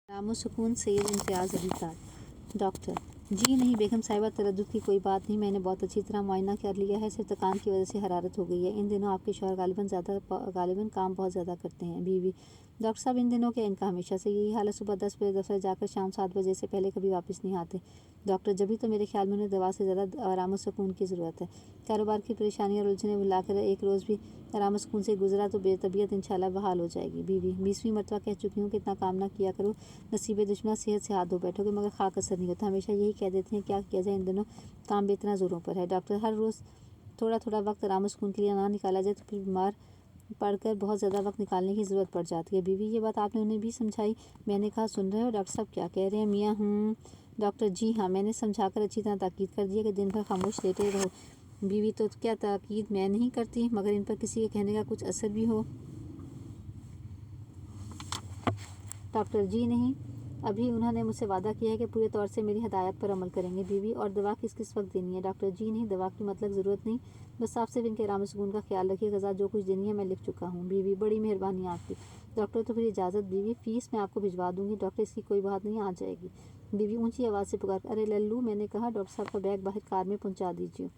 आराम व सुकून सैयद इम्तियाज़ अली खान। डॉक्टर जी नहीं बेगम साहिबा, तरद्दुद की कोई बात नहीं, मैंने बहुत अच्छी तरह मुआयना कर लिया है, सिर्फ थकान की वजह से हरारत हो गई है। इन दिनों आपके शौहर गालिबन काम बहुत ज़्यादा करते हैं। बीवी डॉक्टर साहब इन दिनों क्या, इनका हमेशा से यही हाल है, सुबह 10 बजे दफ्तर जाकर शाम 7 बजे से पहले कभी वापस नहीं आते। डॉक्टर जभी तो मेरे ख्याल में उन्हें दवा से ज़्यादा आराम व सुकून की ज़रूरत है। कारोबार की परेशानियाँ और उलझने मिलाकर एक रोज़ भी आराम सुकून से गुजरा तो बेतबीयत इंशाल्लाह बहाल हो जाएगी। बीवी 20वीं मरतबा कह चुकी हूँ कि इतना काम ना किया करो, नसीब दुश्मना सेहत से हाथ धो बैठोगे, मगर खाक असर नहीं होता। हमेशा यही कह देते हैं, क्या किया जाए, इन दिनों काम बेतना ज़ोरों पर है। डॉक्टर हर रोज़ थोड़ा थोड़ा वक्त आराम सुकून के लिए ना निकाला जाए तो फिर बीमार पड़कर बहुत ज़्यादा वक्त निकालने की ज़रूरत पड़ जाती है। बीवी ये बात आपने उन्हें भी समझाई? मैंने कहा, सुन रहे हो डॉक्टर साहब क्या कह रहे हैं? मियाँ डॉक्टर जी हाँ, मैंने समझाकर अच्छी तरह ताकीद कर दिया कि दिन भर खामोश लेटे रहो। बीवी तो क्या ताकीद मैं नहीं करती, मगर इन पर किसी के कहने का कुछ असर भी हो? डॉक्टर जी नहीं, अभी उन्होंने मुझसे वादा किया है कि पूरे तौर से मेरी हदायत पर अमल करेंगे। बीवी और दवा किस किस वक्त देनी है? डॉक्टर जी नहीं, दवा की मतलब ज़रूरत नहीं, बस आप सिर्फ इनके आराम सुकून का ख्याल रखिए। गज़ा जो कुछ देनी है मैं लिख चुका हूँ। बीवी बड़ी मेहरबानी आपकी। डॉक्टर तो फिर इजाज़त। बीवी फ़ीस मैं आपको भिजवा दूँगी। डॉक्टर इसकी कोई बात नहीं, आ जाएगी। बीवी ऊँची आवाज़ से पुकार, अरे लल्लू, मैंने कहा डॉक्टर साहब का बैग बाहर कार में पहुँचा दीजिए।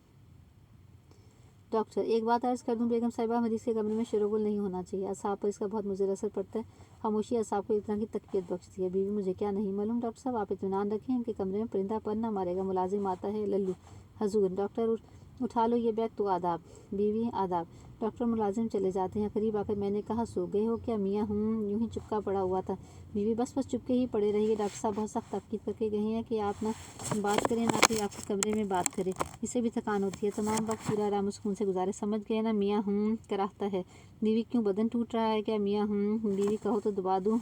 डॉक्टर एक बात अर्ज़ कर दूं बेगम साहिबा, मरीज़ के कमरे में शोरगुल नहीं होना चाहिए, असाब पर इसका बहुत मुज़र असर पड़ता है। खामोशी असाब को एक तरह की तकवीत बख्शती है। बीवी मुझे क्या नहीं मालूम डॉक्टर साहब, आप इत्मीनान रखें, इनके कमरे में परिंदा पर ना मारेगा, मुलाजिम आता है। लल्लू हजूर। डॉक्टर उठा लो ये बैग, तो आदाब। बीवी आदाब। डॉक्टर मुलाजिम चले जाते हैं। करीब आकर मैंने कहा, सो गए हो क्या मियाँ? यूं ही चुपका पड़ा हुआ था। बीवी बस चुपके ही पड़े रहिए, डॉक्टर साहब बहुत सख्त ताकीद करके गए हैं कि आप ना बात करें, ना कि आपके कमरे में बात करें, इससे भी थकान होती है। तमाम वक्त पूरा आराम सुकून से गुजारे, समझ गए ना मियाँ? कराहता है। बीवी क्यों, बदन टूट रहा है क्या मियाँ? बीवी कहो तो दबा दूँ?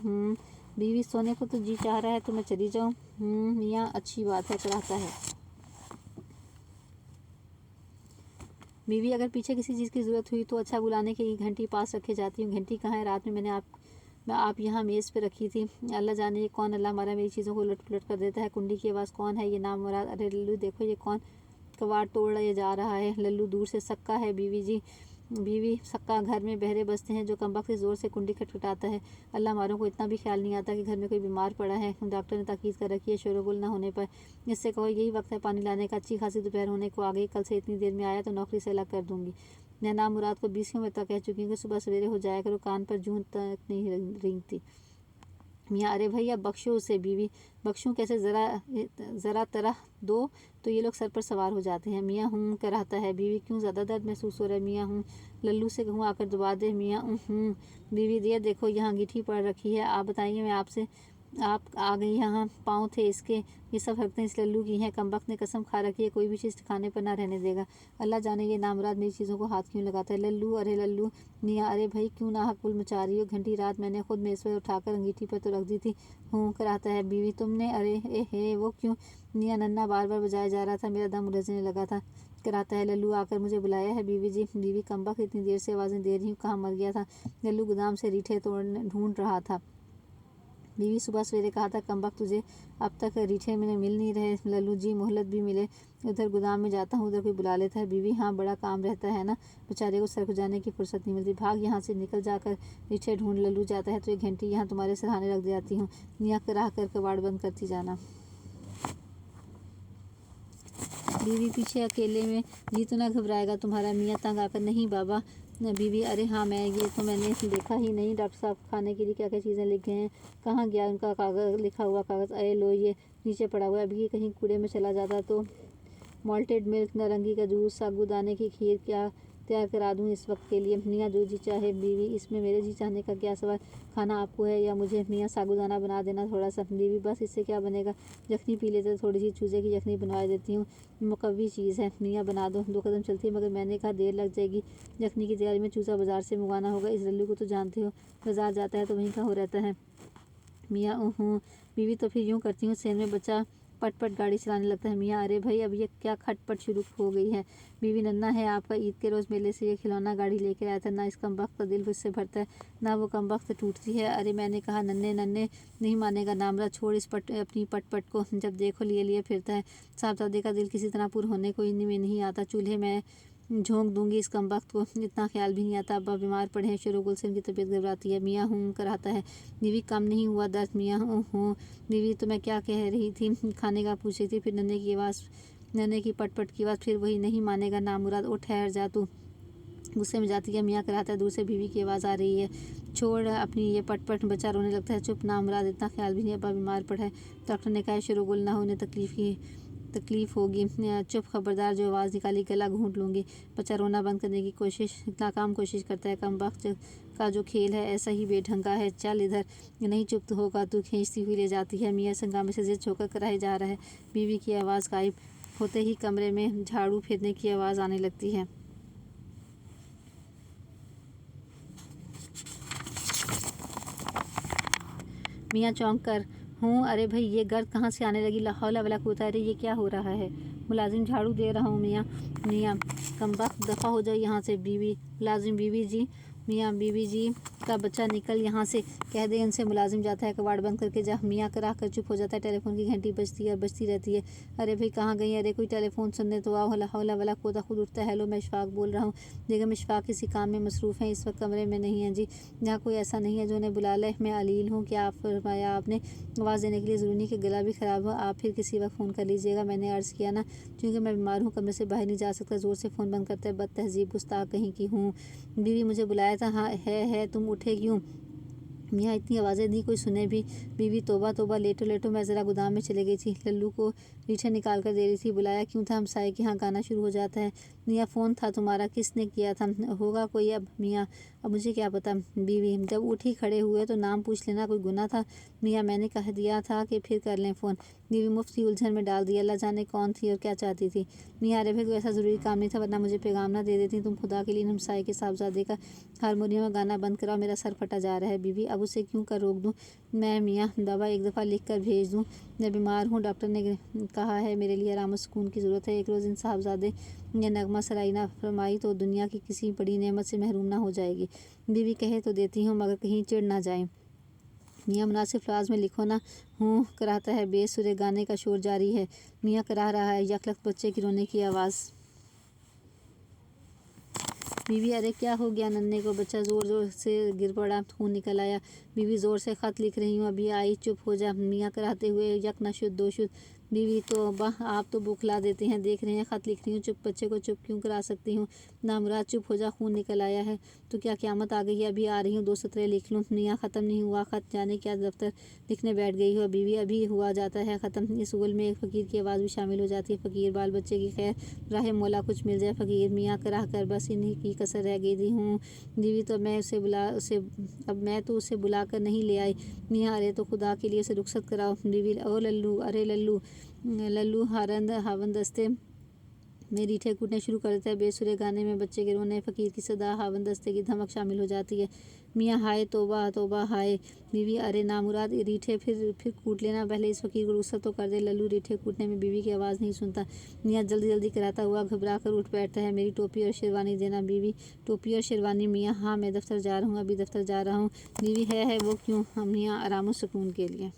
बीवी सोने को तो जी चाह रहा है तो मैं चली जाऊँ? मियाँ अच्छी बात है, कराहता है। बीवी अगर पीछे किसी चीज़ की ज़रूरत हुई तो अच्छा, बुलाने की घंटी पास रखे जाती हूँ। घंटी कहाँ है? रात में मैंने आप यहाँ मेज़ पे रखी थी। अल्लाह जाने ये कौन अल्लाह हमारा मेरी चीज़ों को उलट पुलट कर देता है। कुंडी की आवाज़ कौन है? ये नाम मुराद। अरे लल्लू देखो, ये कौन कबाड़ तोड़ ये जा रहा है? लल्लू दूर से सक्का है बीवी जी। बीवी सक्का घर में बहरे बसते हैं, जो कमबख्त से ज़ोर से कुंडी खटखटाता है। अल्लाह हमारों को इतना भी ख्याल नहीं आता कि घर में कोई बीमार पड़ा है। डॉक्टर ने ताकीद कर रखी है शोरगुल ना होने पर। इससे कहो यही वक्त है पानी लाने का। अच्छी खासी दोपहर होने को आ गई, कल से इतनी देर में आया तो नौकरी से अलग कर दूंगी। मैं नाम मुराद को 20 में तक कह चुकी हूँ कि सुबह सवेरे हो जाया करो, कान पर जून तक नहीं रेंगती। मियाँ अरे भैया बख्शो उसे। बीवी बख्शूँ कैसे? ज़रा तरह दो तो ये लोग सर पर सवार हो जाते हैं। मियाँ कराहता है। बीवी क्यों, ज़्यादा दर्द महसूस हो रहा है? मियाँ लल्लू से कहूँ आकर दबा दे। मियाँ बीवी दिया देखो यहाँ अंगीठी पड़ रखी है, आप बताइए, मैं आपसे आप आ गई, यहाँ पाँव थे इसके, ये सब हरकतें इस लल्लू की हैं। कमबख्त ने कसम खा रखी है कोई भी चीज़ खाने पर ना रहने देगा। अल्लाह जाने ये नामराद मेरी चीज़ों को हाथ क्यों लगाता है। लल्लू अरे लल्लू। मियाँ अरे भाई क्यों ना हकुल मचा रही हो? घंटी रात मैंने खुद मेज़ पर उठाकर अंगीठी पर तो रख दी थी। कराता है। बीवी तुमने? अरे हे वो क्यों? मियाँ नन्ना बार बार बजाया जा रहा था, मेरा दम उलझने लगा था। कराता है। लल्लू आकर मुझे बुलाया है बीवी जी। बीवी कमबख्त इतनी देर से आवाज़ें दे रही हूँ, कहाँ मर गया था? लल्लू गोदाम से रीठे तोड़ने ढूंढ रहा था। बीवी सुबह सवेरे कहा था कमबख्त तुझे अब तक रीठे में मिल नहीं रहे। लल्लू जी मोहलत भी मिले, उधर गोदाम में जाता हूँ, उधर कोई बुला लेता है। बीवी हाँ बड़ा काम रहता है ना, बेचारे को सर जाने की फुर्सत नहीं मिलती। भाग यहाँ से, निकल जाकर रीठे ढूंढ। लल्लू जाता है तो एक घंटी यहाँ तुम्हारे सराहने रख जाती हूँ, मियाँ कराह कर कबाड़ बंद करती जाना। बीवी पीछे अकेले में, जी तो ना घबराएगा तुम्हारा? मियाँ तंग आकर, नहीं बाबा। बीवी अरे हाँ मैं, ये तो मैंने देखा ही नहीं। डॉक्टर साहब खाने के लिए क्या क्या चीज़ें लिख गए हैं, कहाँ गया उनका कागज़, लिखा हुआ कागज़? अरे लो ये नीचे पड़ा हुआ है, अभी ये कहीं कूड़े में चला जाता तो। मॉल्टेड मिल्क, नारंगी का जूस, साबूदाने की खीर क्या तैयार करा दूँ इस वक्त के लिए? मियाँ जो जी चाहे। बीवी इसमें मेरे जी चाहने का क्या सवाल, खाना आपको है या मुझे? मियाँ साबूदाना बना देना थोड़ा सा। बीवी बस इससे क्या बनेगा, यखनी पी लेते, थोड़ी सी चूजे की यखनी बनवा देती हूँ, मुकव्वी चीज़ है। मियाँ बना दो। 2 कदम चलती है, मगर मैंने कहा देर लग जाएगी, यखनी की तैयारी में चूज़ा बाज़ार से मंगवाना होगा। इस लल्लू को तो जानते हो, बाज़ार जाता है तो वहीं कहाँ रहता है। मियाँ बीवी तो फिर यूँ करती हूँ, सेन में बच्चा पट पट गाड़ी चलाने लगता है। मियाँ अरे भाई अब ये क्या खटपट शुरू हो गई है? बीवी नन्ना है आपका, ईद के रोज़ मेले से ये खिलौना गाड़ी लेकर आया था ना, इस कमबख्त का दिल उससे भरता है ना वो कमबख्त टूटती है। अरे मैंने कहा नन्ने नन्ने, नहीं मानेगा नामरा, छोड़ इस अपनी पट पट को, जब देखो लिए लिए फिरता है। साहबजादे का दिल किसी तरह पुर होने को में नहीं आता। चूल्हे में झोंक दूंगी इस कमबख्त को, इतना ख्याल भी नहीं आता। अब्बा बीमार पड़े हैं, शोरगुल से उनकी तबीयत घबराती है। मियाँ हूँ कराता है। बीवी कम नहीं हुआ दर्द मियाँ हूँ। बीवी तो मैं क्या कह रही थी, खाने का पूछ रही थी। फिर नन्हे की पट की आवाज़, फिर वही नहीं मानेगा नामुराद, ओ ठहर जा तू। गुस्से में जाती है। मियाँ कराता है। दूर से बीवी की आवाज़ आ रही है, छोड़ अपनी ये पट। बच्चा रोने लगता है। चुप नामुराद, इतना ख्याल भी नहीं, अब्बा बीमार पड़ा है। डॉक्टर ने कहा शोरगुल ना होने तकलीफ होगी। चुप खबरदार, जो आवाज़ निकाली गला घूंट लूँगी। बच्चा रोना बंद करने की नाकाम कोशिश करता है। कमबख्त का जो खेल है ऐसा ही बेढंगा है। चल इधर, नहीं चुप तो होगा तू, खींचती हुई ले जाती है। मियाँ संगामे से जिद छोड़कर कराए जा रहा है। बीवी की आवाज़ गायब होते ही कमरे में झाड़ू फेरने की आवाज़ आने लगती है। मियाँ चौंक कर, हूँ अरे भाई ये गर्द कहाँ से आने लगी, ला हौला वला कुव्वता, अरे ये क्या हो रहा है। मुलाजिम झाड़ू दे रहा हूँ मियाँ कमबख्त दफ़ा हो जाओ यहाँ से। मुलाजिम बीवी जी, मियाँ बीवी जी का बच्चा निकल यहाँ से, कह दे इनसे। मुलाजिम जाता है, कबाड़ बंद करके जा। मियाँ कराह कर चुप हो जाता है। टेलीफोन की घंटी बजती रहती है। अरे भाई कहाँ गई, अरे कोई टेलीफोन सुनने तो आओ। ला हौला वला कुव्वता, खुद उठता है। हेलो मैं इशफाक बोल रहा हूँ। बेगम इशफाक किसी काम में मसरूफ़ हैं, इस वक्त कमरे में नहीं है जी। यहाँ कोई ऐसा नहीं है जो उन्हें बुला ले। मैं अलील हूँ। क्या आप फरमाया आपने। आवाज़ देने के लिए ज़रूरी नहीं कि गला भी ख़राब हो, आप फिर किसी वक्त फ़ोन कर लीजिएगा। मैंने अर्ज़ किया ना, क्योंकि मैं बीमार हूँ, कमरे से बाहर नहीं जा सकता। ज़ोर से फ़ोन बंद करता है। बदतहज़ीब गुस्ताख कहीं की हूँ। बीवी मुझे बुलाया था। हाँ है, तुम उठे क्यों। मियाँ इतनी आवाज़ें दी कोई सुने भी। बीवी तौबा, लेटो मैं ज़रा गोदाम में चले गई थी, लल्लू को रीठे निकाल कर दे रही थी। बुलाया क्यों था, हमसाये के यहाँ गाना शुरू हो जाता है। मियाँ फ़ोन था तुम्हारा, किसने किया था, होगा कोई। अब मियाँ, अब मुझे क्या पता। बीवी, जब उठी खड़े हुए तो नाम पूछ लेना, कोई गुनाह था। मियाँ, मैंने कह दिया था कि फिर कर लें फ़ोन। बीवी मुफ्त की उलझन में डाल दिया, अल्लाह जाने कौन थी और क्या चाहती थी। मियाँ, अरे भाई कोई ऐसा ज़रूरी काम नहीं था, वरना मुझे पैगाम ना दे देती तुम। खुदा के लिए हमसाये के साहबजादे का हारमोनियम में गाना बंद कराओ, मेरा सर फटा जा रहा है। बीवी, अब उसे क्यों कर रोक दूँ मैं। मियाँ, दवा एक दफ़ा लिख कर भेज दूँ। मैं बीमार हूँ, डॉक्टर ने कहा है मेरे लिए आराम और सुकून की ज़रूरत है। एक रोज़ इन साहबजादे ने नगमा सराई ना फरमाई तो दुनिया की किसी बड़ी नेमत से महरूम ना हो जाएगी। बीवी, कहे तो देती हूँ मगर कहीं चिढ़ ना जाए। मियाँ, मुनासिब अल्फाज में लिखो ना। हूँ कराता है। बेसुरे गाने का शोर जारी है। मियाँ करा रहा है। यकलख्त बच्चे की रोने की आवाज़। बीवी, अरे क्या हो गया नन्हे को। बच्चा ज़ोर से गिर पड़ा, खून निकल आया। बीवी, ज़ोर से ख़त लिख रही हूँ, अभी आई, चुप हो जा। मियाँ कराते हुए, यक न शुद्ध दो शुद्ध। बीवी, तो वाह आप तो बुखला देते हैं, देख रहे हैं ख़त लिख रही हूँ, चुप। बच्चे को चुप क्यों करा सकती हूँ। नामुराद, चुप हो जा, खून निकल आया है तो क्या क़यामत आ गई है। अभी आ रही हूँ, 2 सतरें लिख लूँ। मियाँ, ख़त्म नहीं हुआ ख़त, जाने क्या दफ्तर लिखने बैठ गई हो। बीवी, अभी हुआ जाता है ख़त्म। इस उगल में एक फ़कीर की आवाज़ भी शामिल हो जाती है। फ़कीर, बाल बच्चे की खैर, राह मौला कुछ मिल जाए। फ़कीर, मियाँ कराह कर, बस इन्हीं की कसर रह गई हूँ। बीवी, तो मैं तो उसे बुला कर नहीं ले आई। मियाँ, अरे तो खुदा के लिए उसे रुखसत कराओ। बीवी, ओ लल्लू, अरे लल्लू हावंदस्ते में रीठे कूटने शुरू कर देता है। बेसुरे गाने में बच्चे के रोने, फ़कीर की सदा, हावंदस्ते की धमक शामिल हो जाती है। मियाँ, हाय तौबा हाय। बीवी, अरे नामुराद, रीठे फिर कूट लेना, पहले इस फ़कीर को रुखसत तो कर दे। लल्लू रीठे कूटने में बीवी की आवाज़ नहीं सुनता। मियाँ जल्दी कराता हुआ घबरा कर उठ बैठता है। मेरी टोपी और शेरवानी देना। बीवी, टोपी और शेरवानी। मियाँ, हाँ मैं दफ्तर जा रहा हूँ, अभी दफ्तर जा रहा हूँ। बीवी, है वो क्यों। मियाँ, आराम और सुकून के लिए।